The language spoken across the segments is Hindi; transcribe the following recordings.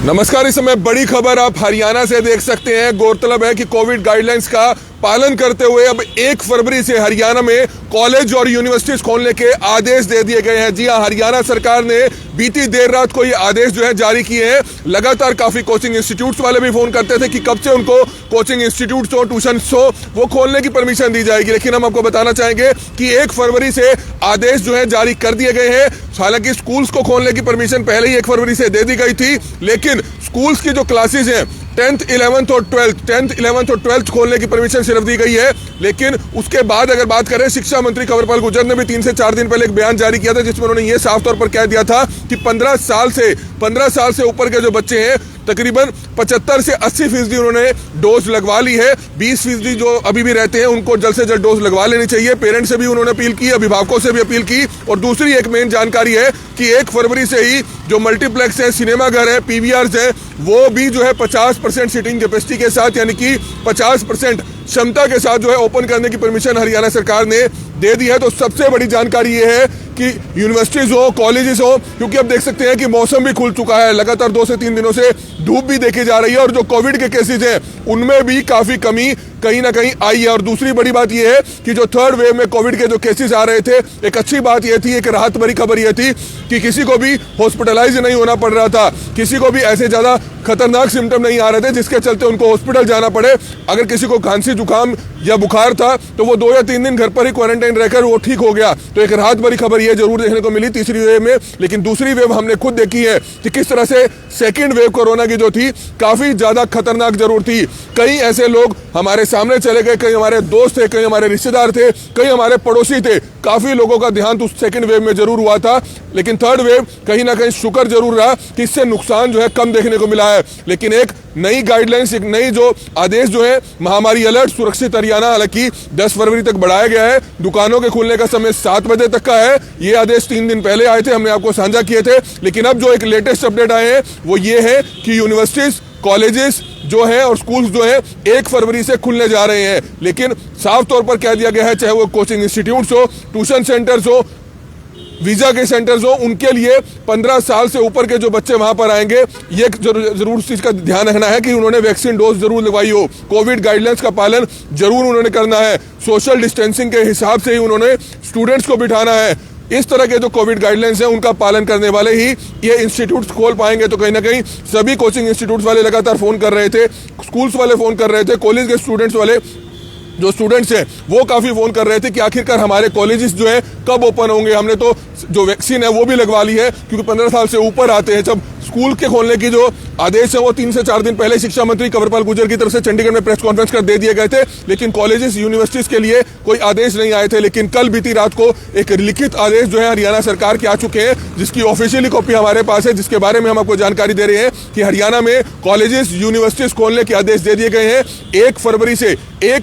नमस्कार। इस समय बड़ी खबर आप हरियाणा से देख सकते हैं। गौरतलब है कि कोविड गाइडलाइंस का पालन करते हुए अब 1 फरवरी से हरियाणा में कॉलेज और यूनिवर्सिटीज खोलने के आदेश दे दिए गए हैं। जी हां, हरियाणा सरकार ने बीती देर रात को ये आदेश जो है जारी किए हैं। लगातार काफी कोचिंग इंस्टीट्यूट्स वाले भी फोन करते थे कि कब से उनको कोचिंग इंस्टीट्यूट्स हो, ट्यूशन हो, वो खोलने की परमिशन दी जाएगी। लेकिन हम आपको बताना चाहेंगे कि 1 फरवरी से आदेश जो है जारी कर दिए गए हैं। हालांकि स्कूल्स को खोलने की परमिशन पहले ही 1 फरवरी से दे दी गई थी, लेकिन स्कूल्स की जो क्लासेस हैं 10th, 11th और 12th खोलने की परमिशन सिर्फ दी गई है। लेकिन उसके बाद अगर बात करें, शिक्षा मंत्री कंवरपाल गुर्जर ने भी 3 से 4 दिन पहले एक बयान जारी किया था, जिसमें उन्होंने ये साफ तौर पर कह दिया था कि 15 साल से ऊपर के जो बच्चे हैं तकरीबन 75 से 80% उन्होंने डोज लगवा ली है। 20% जो अभी भी रहते हैं उनको जल्द से जल्द डोज लगवा लेनी चाहिए। पेरेंट्स से भी उन्होंने अपील की, अभिभावकों से भी अपील की। और दूसरी एक मेन जानकारी है कि 1 फरवरी से ही जो मल्टीप्लेक्स है, सिनेमाघर है, पीवीआर्स है, वो भी जो है 50% सीटिंग कैपेसिटी के साथ, यानी कि 50% क्षमता के साथ जो है ओपन करने की परमिशन हरियाणा सरकार ने दे दी है। तो सबसे बड़ी जानकारी ये है कि यूनिवर्सिटीज हो, कॉलेजेस हो, क्योंकि अब देख सकते हैं कि मौसम भी खुल चुका है। लगातार 2 से 3 दिनों से धूप भी देखी जा रही है और जो कोविड के केसेस हैं उनमें भी काफी कमी कहीं ना कहीं आई है। और दूसरी बड़ी बात यह है कि जो 3rd वेव में कोविड के जो केसेस आ रहे थे, एक अच्छी बात यह थी, एक राहत भरी खबर यह थी कि किसी को भी हॉस्पिटलाइज नहीं होना पड़ रहा था, किसी को भी ऐसे ज्यादा खतरनाक सिम्टम नहीं आ रहे थे जिसके चलते उनको हॉस्पिटल जाना पड़े। अगर किसी को खांसी जुकाम या बुखार था तो वो 2 या 3 दिन घर पर ही क्वारंटाइन रहकर वो ठीक हो गया। तो एक राहत भरी खबर ये जरूर देखने को मिली तीसरी वेव में। लेकिन दूसरी वेव हमने खुद देखी है कि किस तरह से 2nd वेव कोरोना की जो थी काफी ज्यादा खतरनाक जरूर थी। कई ऐसे लोग हमारे सामने चले गए, कई हमारे दोस्त थे, कई हमारे रिश्तेदार थे, कई हमारे पड़ोसी थे। काफी लोगों का देहांत उस 2nd वेव में जरूर हुआ था। लेकिन 3rd वेव कहीं ना कहीं शुक्र जरूर रहा कि इससे नुकसान जो है कम देखने को मिला है। लेकिन एक नई गाइडलाइंस, एक नई जो आदेश जो है, महामारी अलर्ट सुरक्षित हरियाणा, हालांकि 10 फरवरी तक बढ़ाया गया है। दुकानों के खुलने का समय 7 बजे तक का है। ये आदेश 3 दिन पहले आए थे, हमने आपको साझा किए थे। लेकिन अब जो एक लेटेस्ट अपडेट आए हैं वो ये है कि यूनिवर्सिटीज, कॉलेजेस जो है और स्कूल्स जो है 1 फरवरी से खुलने जा रहे हैं। लेकिन साफ तौर पर कह दिया गया है, चाहे वो कोचिंग इंस्टीट्यूट्स हो, ट्यूशन सेंटर्स हो, वीजा के सेंटर्स हो, उनके लिए 15 साल से ऊपर के जो बच्चे वहां पर आएंगे, ये जरूर चीज का ध्यान रखना है कि उन्होंने वैक्सीन डोज जरूर लगवाई हो। कोविड गाइडलाइंस का पालन जरूर उन्होंने करना है। सोशल डिस्टेंसिंग के हिसाब से ही उन्होंने स्टूडेंट्स को बिठाना है। इस तरह के जो कोविड गाइडलाइंस हैं उनका पालन करने वाले ही ये इंस्टीट्यूट्स खोल पाएंगे। तो कहीं ना कहीं सभी कोचिंग इंस्टीट्यूट्स वाले लगातार फोन कर रहे थे, स्कूल्स वाले फोन कर रहे थे, कॉलेज के स्टूडेंट्स वाले जो स्टूडेंट्स हैं वो काफी फोन कर रहे थे कि आखिरकार हमारे कॉलेजेस जो है कब ओपन होंगे। हमने तो जो वैक्सीन है वो भी लगवा ली है, क्योंकि 15 साल से ऊपर आते हैं। जब स्कूल के खोलने की जो आदेश है वो 3 से 4 दिन पहले शिक्षा मंत्री कंवरपाल गुर्जर की तरफ से चंडीगढ़ में प्रेस कॉन्फ्रेंस कर दे दिए गए थे। लेकिन कॉलेजेस, यूनिवर्सिटीज के लिए कोई आदेश नहीं आए थे। लेकिन कल बीती रात को एक लिखित आदेश जो है हरियाणा सरकार के आ चुके हैं, जिसकी ऑफिशियली कॉपी हमारे पास है, जिसके बारे में हम आपको जानकारी दे रहे हैं कि हरियाणा में कॉलेजेस, यूनिवर्सिटीज खोलने के आदेश दे दिए गए हैं 1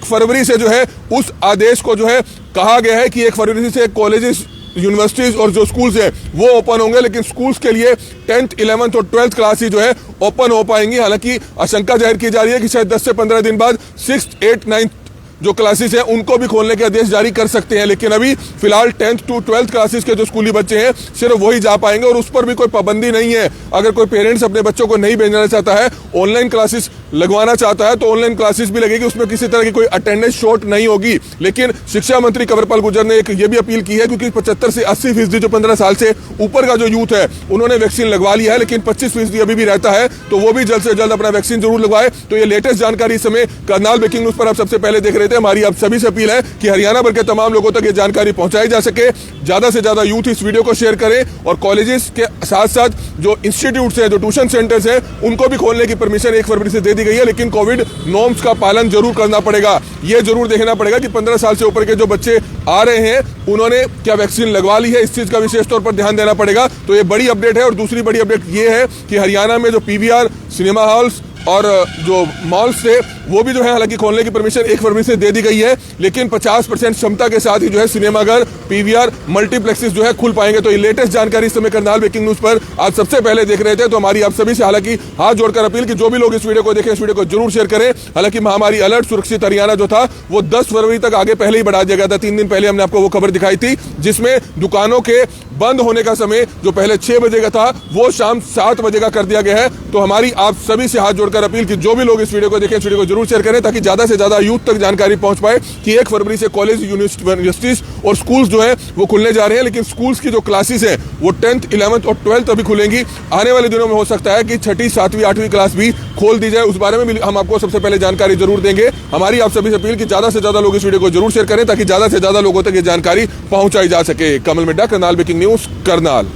फरवरी से जो है उस आदेश को जो है कहा गया है कि 1 फरवरी से कॉलेजेस, यूनिवर्सिटीज और जो स्कूल्स हैं वो ओपन होंगे। लेकिन स्कूल्स के लिए 10th, 11th और 12th क्लास ही जो है ओपन हो पाएंगी। हालांकि आशंका जाहिर की जा रही है कि शायद 10 से 15 दिन बाद 6th, 8th, 9th जो क्लासेस हैं उनको भी खोलने के आदेश जारी कर सकते हैं। लेकिन अभी फिलहाल 10th to 12th क्लासेस के जो स्कूली बच्चे हैं सिर्फ वही जा पाएंगे और उस पर भी कोई पाबंदी नहीं है। अगर कोई पेरेंट्स अपने बच्चों को नहीं भेजना चाहता है, ऑनलाइन क्लासेस लगवाना चाहता है, तो ऑनलाइन क्लासेस भी लगेगी, उसमें किसी तरह की कोई अटेंडेंस शॉर्ट नहीं होगी। लेकिन शिक्षा मंत्री कंवरपाल गुर्जर ने एक ये भी अपील की है, क्योंकि 75 से 80% जो 15 साल से ऊपर का जो यूथ है उन्होंने वैक्सीन लगवा लिया है, लेकिन 25% अभी भी रहता है, तो वो भी जल्द से जल्द अपना वैक्सीन जरूर लगवाए। तो ये लेटेस्ट जानकारी इस समय करनाल ब्रेकिंग न्यूज पर आप सबसे पहले देख रहे थे। हमारी आप सभी से अपील है कि हरियाणा भर के तमाम लोगों तक ये जानकारी पहुंचाई जा सके। ज्यादा से ज्यादा यूथ इस वीडियो को शेयर करें और कॉलेजेस के साथ साथ जो इंस्टीट्यूट्स हैं, जो ट्यूशन सेंटर्स हैं, उनको भी खोलने की परमिशन 1 फरवरी से दे दी गई है। लेकिन कोविड नॉर्म्स का पालन जरूर करना पड़ेगा। ये जरूर देखना पड़ेगा कि 15 साल से ऊपर के जो बच्चे आ रहे हैं उन्होंने क्या वैक्सीन लगवा ली है, इस चीज का विशेष तौर पर ध्यान देना पड़ेगा। तो ये बड़ी अपडेट है। और दूसरी बड़ी अपडेट ये है कि हरियाणा में जो पीवीआर, सिनेमा हॉल्स और जो मॉल्स थे वो भी जो है हालांकि खोलने की परमिशन 1 फरवरी से दे दी गई है। लेकिन 50% क्षमता के साथ ही जो है सिनेमाघर, पीवीआर, मल्टीप्लेक्सेस जो है खुल पाएंगे। तो ये लेटेस्ट जानकारी इस समय करनाल ब्रेकिंग न्यूज पर आज सबसे पहले देख रहे थे। तो हमारी आप सभी से हालांकि हाथ जोड़कर अपील कि जो भी लोग इस वीडियो को देखें, इस वीडियो को जरूर शेयर करें। हालांकि महामारी अलर्ट सुरक्षित हरियाणा जो था वो 10 फरवरी तक आगे पहले ही बढ़ा दिया गया था। 3 दिन पहले हमने आपको वो खबर दिखाई थी, जिसमें दुकानों के बंद होने का समय जो पहले 6 बजे का था वो शाम 7 बजे का कर दिया गया है। तो हमारी आप सभी से हाथ जोड़कर अपील कि जो भी लोग इस वीडियो को देखें, इस वीडियो को जरूर शेयर करें ताकि ज्यादा से ज्यादा यूथ तक जानकारी पहुंच पाए कि 1 फरवरी से कॉलेज, यूनिवर्सिटीज और स्कूल्स जो है वो खुलने जा रहे हैं। लेकिन स्कूल्स की जो क्लासेस हैं वो 10th, 11th और 12th अभी खुलेंगी। आने वाले दिनों में हो सकता है कि 6ठी, 7वीं, 8वीं क्लास भी खोल दी जाए। उस बारे में भी हम आपको सबसे पहले जानकारी जरूर देंगे। हमारी आप सभी से अपील कि ज्यादा से ज्यादा लोग इस वीडियो को जरूर शेयर करें ताकि ज्यादा से ज्यादा लोगों तक ये जानकारी पहुंचाई जा सके। कमल मिड्डा, करनाल ब्रेकिंग न्यूज, करनाल।